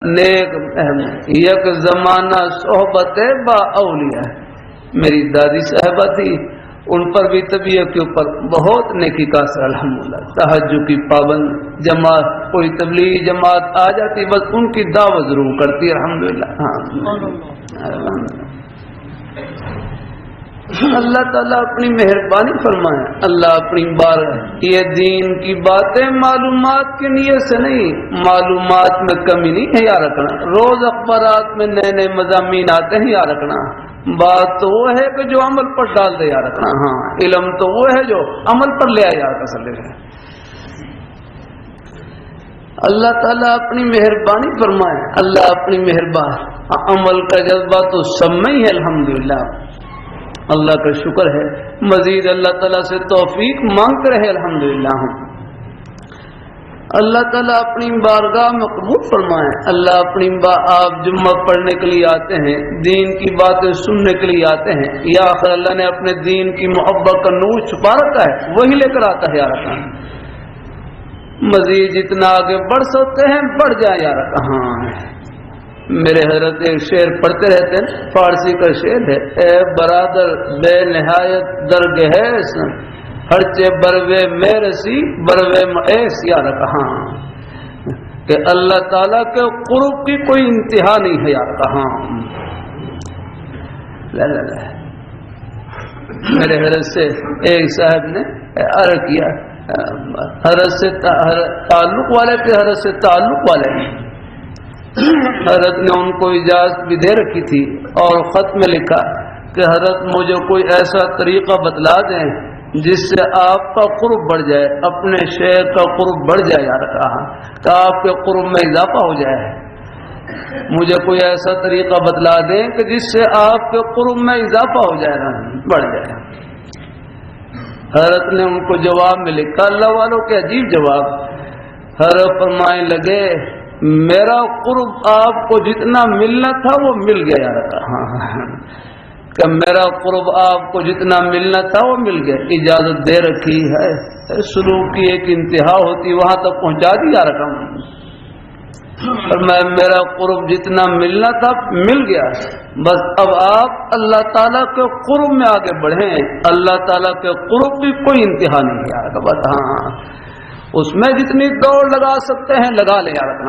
نیک یک زمانہ صحبت با اولیاء، میری دادی صاحبہ تھی، ان پر بھی طبیعت کے اوپر بہت نیکی کا اثر الحمدللہ، تہجد کی پابند جماعت، کوئی تبلیغی جماعت آ جاتی بس ان کی دعوت ضرور کرتی الحمدللہ۔ اللہ تعالیٰ اپنی مہربانی فرمائے، اللہ اپنی بار یہ دین کی باتیں معلومات کی نیت سے نہیں، معلومات میں کمی نہیں ہے یاد رکھنا، روز اخبارات میں نئے نئے مضامین آتے ہیں یاد رکھنا، بات تو وہ ہے کہ جو عمل پر ڈال دے یاد رکھنا، ہاں علم تو وہ ہے جو عمل پر لے آیا یاد رکھنا۔ اللہ تعالیٰ اپنی مہربانی فرمائے، اللہ اپنی مہربان، عمل کا جذبہ تو سب میں ہی ہے الحمدللہ، اللہ کا شکر ہے، مزید اللہ تعالیٰ سے توفیق مانگتے رہے الحمدللہ۔ اللہ تعالیٰ اپنی بارگاہ میں قبول فرمائے، اللہ اپنی آپ جمعہ پڑھنے کے لیے آتے ہیں، دین کی باتیں سننے کے لیے آتے ہیں، یا آخر اللہ نے اپنے دین کی محبت کا نور چھپا رکھا ہے، وہی لے کر آتا ہے یا رکھا، مزید جتنا آگے بڑھ سکتے ہیں بڑھ جائے یا رکھا۔ ہاں میرے حضرت ایک شعر پڑھتے رہتے ہیں، فارسی کا شعر ہے، اے برادر بے نہایت درگہیس ہرچے بروے میرسی بروے معیس یا رکھا، کہ اللہ تعالیٰ کے قرب کی کوئی انتہا نہیں ہے یا رکھا۔ میرے حضرت سے ایک صاحب نے عرض کیا، حضرت سے تعلق والے تھے، حضرت سے تعلق والے حضرت نے ان کو اجازت بھی دے رکھی تھی اور خط میں لکھا کہ حضرت مجھے کوئی ایسا طریقہ بتلا دیں جس سے آپ کا قرب بڑھ جائے، اپنے شیخ کا قرب بڑھ جائے یا رکھا، کہ آپ کے قرب میں اضافہ ہو جائے، مجھے کوئی ایسا طریقہ بتلا دیں کہ جس سے آپ کے قرب میں اضافہ ہو جائے، بڑھ جائے۔ حضرت نے ان کو جواب میں لکھا، اللہ والوں کے عجیب جواب، حضرت فرمائے لگے میرا قرب آپ کو جتنا ملنا تھا وہ مل گیا یا رکھا، کہ میرا قرب آپ کو جتنا ملنا تھا وہ مل گیا، اجازت دے رکھی ہے، سلوک کی ایک انتہا ہوتی وہاں تک پہنچا دیا رکھا، اور میرا قرب جتنا ملنا تھا مل گیا، بس اب آپ اللہ تعالیٰ کے قرب میں آگے بڑھیں، اللہ تعالیٰ کے قرب کی کوئی انتہا نہیں ہے رکھا، بس ہاں اس میں جتنی دوڑ لگا سکتے ہیں لگا لے یا رکھنا۔